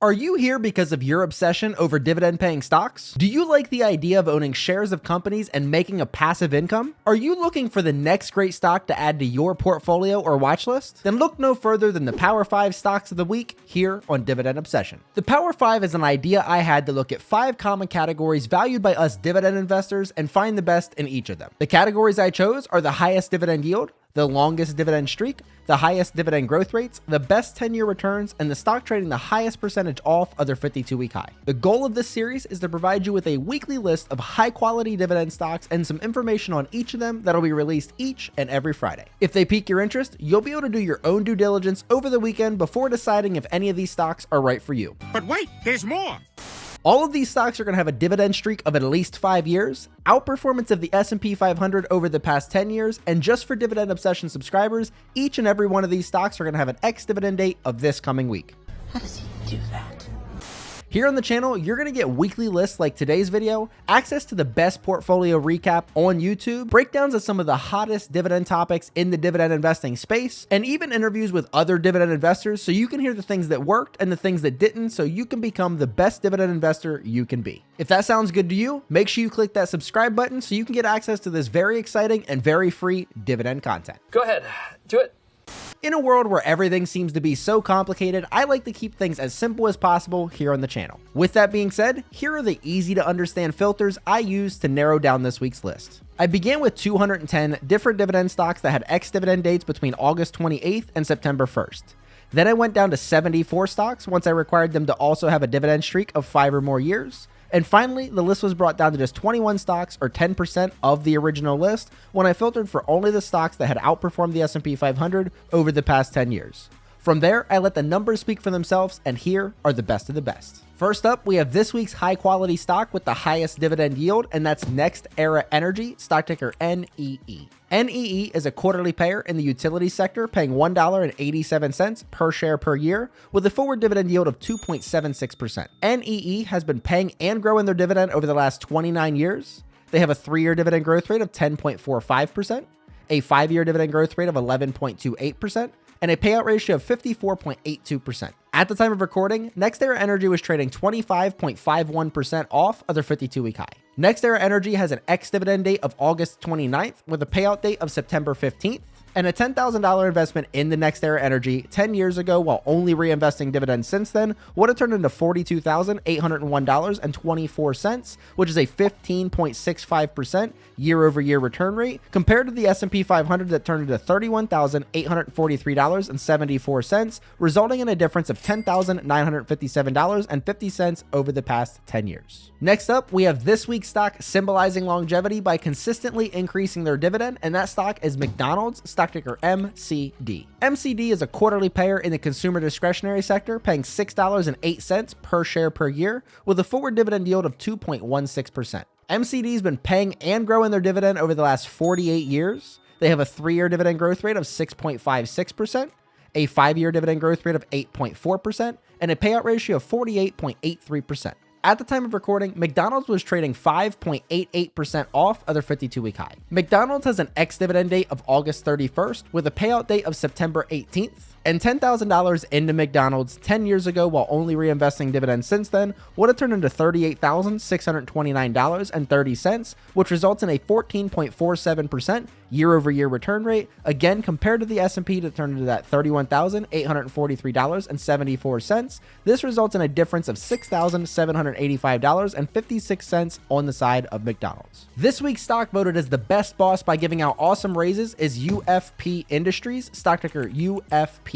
Are you here because of your obsession over dividend-paying stocks? Do you like the idea of owning shares of companies and making a passive income? Are you looking for the next great stock to add to your portfolio or watch list? Then look no further than the Power 5 Stocks of the Week here on Dividend Obsession. The Power 5 is an idea I had to look at 5 common categories valued by us dividend investors and find the best in each of them. The categories I chose are the highest dividend yield, the longest dividend streak, the highest dividend growth rates, the best 10-year returns, and the stock trading the highest percentage off of their 52-week high. The goal of this series is to provide you with a weekly list of high-quality dividend stocks and some information on each of them that'll be released each and every Friday. If they pique your interest, you'll be able to do your own due diligence over the weekend before deciding if any of these stocks are right for you. But wait, there's more! All of these stocks are going to have a dividend streak of at least 5 years, outperformance of the S&P 500 over the past 10 years, and just for Dividend Obsession subscribers, each and every one of these stocks are going to have an ex-dividend date of this coming week. How does he do that? Here on the channel, you're going to get weekly lists like today's video, access to the best portfolio recap on YouTube, breakdowns of some of the hottest dividend topics in the dividend investing space, and even interviews with other dividend investors so you can hear the things that worked and the things that didn't so you can become the best dividend investor you can be. If that sounds good to you, make sure you click that subscribe button so you can get access to this very exciting and very free dividend content. Go ahead, do it. In a world where everything seems to be so complicated, I like to keep things as simple as possible here on the channel. With that being said, here are the easy to understand filters I use to narrow down this week's list. I began with 210 different dividend stocks that had ex-dividend dates between August 28th and September 1st. Then I went down to 74 stocks once I required them to also have a dividend streak of 5 or more years. And finally, the list was brought down to just 21 stocks, or 10% of the original list, when I filtered for only the stocks that had outperformed the S&P 500 over the past 10 years. From there, I let the numbers speak for themselves, and here are the best of the best. First up, we have this week's high-quality stock with the highest dividend yield, and that's NextEra Energy, stock ticker NEE. NEE is a quarterly payer in the utility sector, paying $1.87 per share per year, with a forward dividend yield of 2.76%. NEE has been paying and growing their dividend over the last 29 years. They have a 3-year dividend growth rate of 10.45%, a 5-year dividend growth rate of 11.28%, and a payout ratio of 54.82%. At the time of recording, NextEra Energy was trading 25.51% off of their 52-week high. NextEra Energy has an ex-dividend date of August 29th with a payout date of September 15th, and a $10,000 investment in the NextEra Energy 10 years ago while only reinvesting dividends since then would have turned into $42,801.24, which is a 15.65% year-over-year return rate, compared to the S&P 500 that turned into $31,843.74, resulting in a difference of $10,957.50 over the past 10 years. Next up, we have this week's stock symbolizing longevity by consistently increasing their dividend, and that stock is McDonald's, stock ticker MCD. MCD is a quarterly payer in the consumer discretionary sector, paying $6.08 per share per year, with a forward dividend yield of 2.16%. MCD has been paying and growing their dividend over the last 48 years. They have a 3-year dividend growth rate of 6.56%, a 5-year dividend growth rate of 8.4%, and a payout ratio of 48.83%. At the time of recording, McDonald's was trading 5.88% off of their 52-week high. McDonald's has an ex-dividend date of August 31st with a payout date of September 18th, and $10,000 into McDonald's 10 years ago while only reinvesting dividends since then would have turned into $38,629.30, which results in a 14.47% year-over-year return rate, again compared to the S&P that turned into that $31,843.74. This results in a difference of $6,785.56 on the side of McDonald's. This week's stock voted as the best boss by giving out awesome raises is UFP Industries, stock ticker UFPI.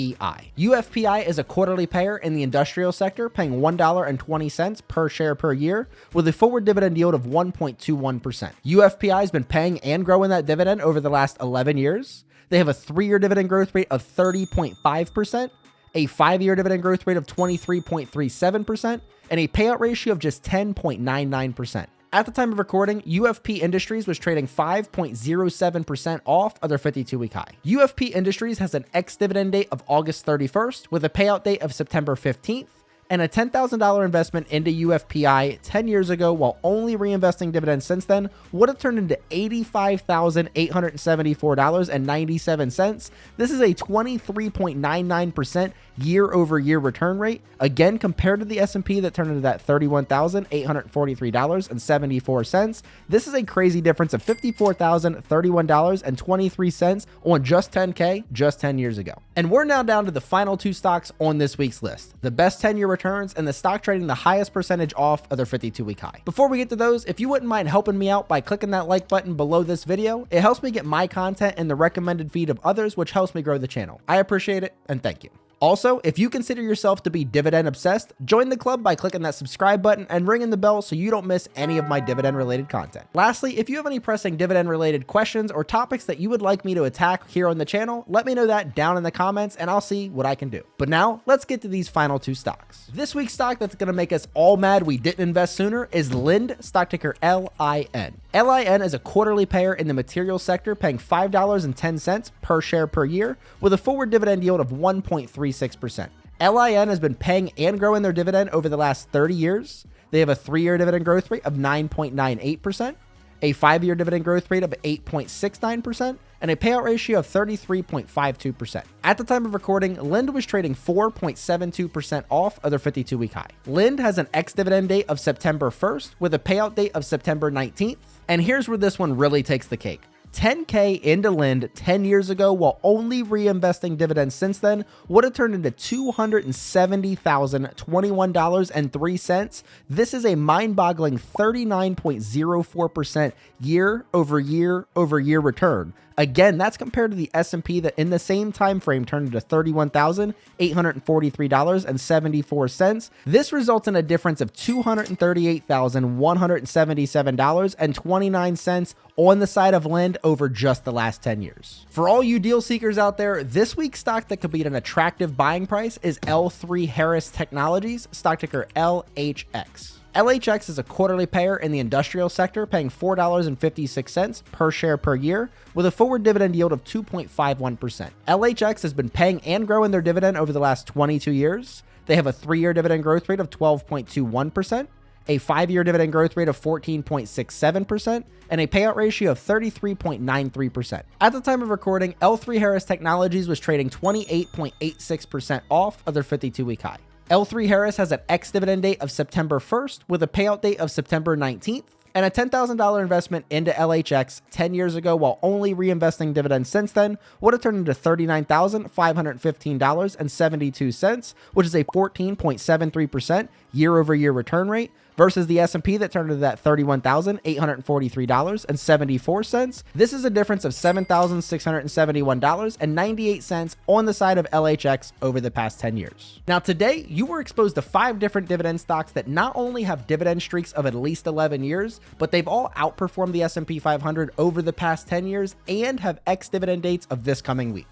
UFPI is a quarterly payer in the industrial sector, paying $1.20 per share per year, with a forward dividend yield of 1.21%. UFPI has been paying and growing that dividend over the last 11 years. They have a 3-year dividend growth rate of 30.5%, a 5-year dividend growth rate of 23.37%, and a payout ratio of just 10.99%. At the time of recording, UFP Industries was trading 5.07% off of their 52-week high. UFP Industries has an ex-dividend date of August 31st with a payout date of September 15th, and a $10,000 investment into UFPI 10 years ago while only reinvesting dividends since then would have turned into $85,874.97. This is a 23.99% year over year return rate. Again, compared to the S&P that turned into that $31,843.74, this is a crazy difference of $54,031.23 on just 10K just 10 years ago. And we're now down to the final two stocks on this week's list, the best 10-year returns and the stock trading the highest percentage off of their 52-week high. Before we get to those, if you wouldn't mind helping me out by clicking that like button below this video, it helps me get my content in the recommended feed of others, which helps me grow the channel. I appreciate it, and thank you. Also, if you consider yourself to be dividend obsessed, join the club by clicking that subscribe button and ringing the bell so you don't miss any of my dividend related content. Lastly, if you have any pressing dividend related questions or topics that you would like me to attack here on the channel, let me know that down in the comments and I'll see what I can do. But now let's get to these final two stocks. This week's stock that's going to make us all mad we didn't invest sooner is Lind, stock ticker LIN. LIN is a quarterly payer in the materials sector, paying $5.10 per share per year with a forward dividend yield of 1.36%. LIN has been paying and growing their dividend over the last 30 years. They have a 3-year dividend growth rate of 9.98%, a 5-year dividend growth rate of 8.69%, and a payout ratio of 33.52%. At the time of recording, Lind was trading 4.72% off of their 52-week high. Lind has an ex-dividend date of September 1st with a payout date of September 19th. And here's where this one really takes the cake. 10K into Lind 10 years ago while only reinvesting dividends since then would have turned into $270,021.03. This is a mind-boggling 39.04% year over year over year return. Again, that's compared to the S&P that in the same time frame turned into $31,843.74. This results in a difference of $238,177.29 on the side of Lind over just the last 10 years. For all you deal seekers out there, this week's stock that could be at an attractive buying price is L3 Harris Technologies, stock ticker LHX. LHX is a quarterly payer in the industrial sector, paying $4.56 per share per year with a forward dividend yield of 2.51%. LHX has been paying and growing their dividend over the last 22 years. They have a 3-year dividend growth rate of 12.21%, a 5-year dividend growth rate of 14.67%, and a payout ratio of 33.93%. At the time of recording, L3 Harris Technologies was trading 28.86% off of their 52-week high. L3 Harris has an ex-dividend date of September 1st with a payout date of September 19th, and a $10,000 investment into LHX 10 years ago while only reinvesting dividends since then would have turned into $39,515.72, which is a 14.73% year over year return rate versus the S&P that turned into that $31,843.74. This is a difference of $7,671.98 on the side of LHX over the past 10 years. Now today, you were exposed to 5 different dividend stocks that not only have dividend streaks of at least 11 years, but they've all outperformed the S&P 500 over the past 10 years and have ex-dividend dates of this coming week.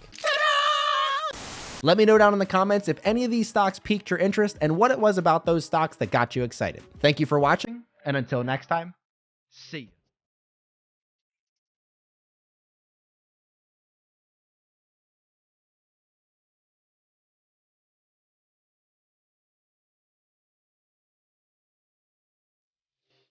Let me know down in the comments if any of these stocks piqued your interest and what it was about those stocks that got you excited. Thank you for watching, and until next time, see you.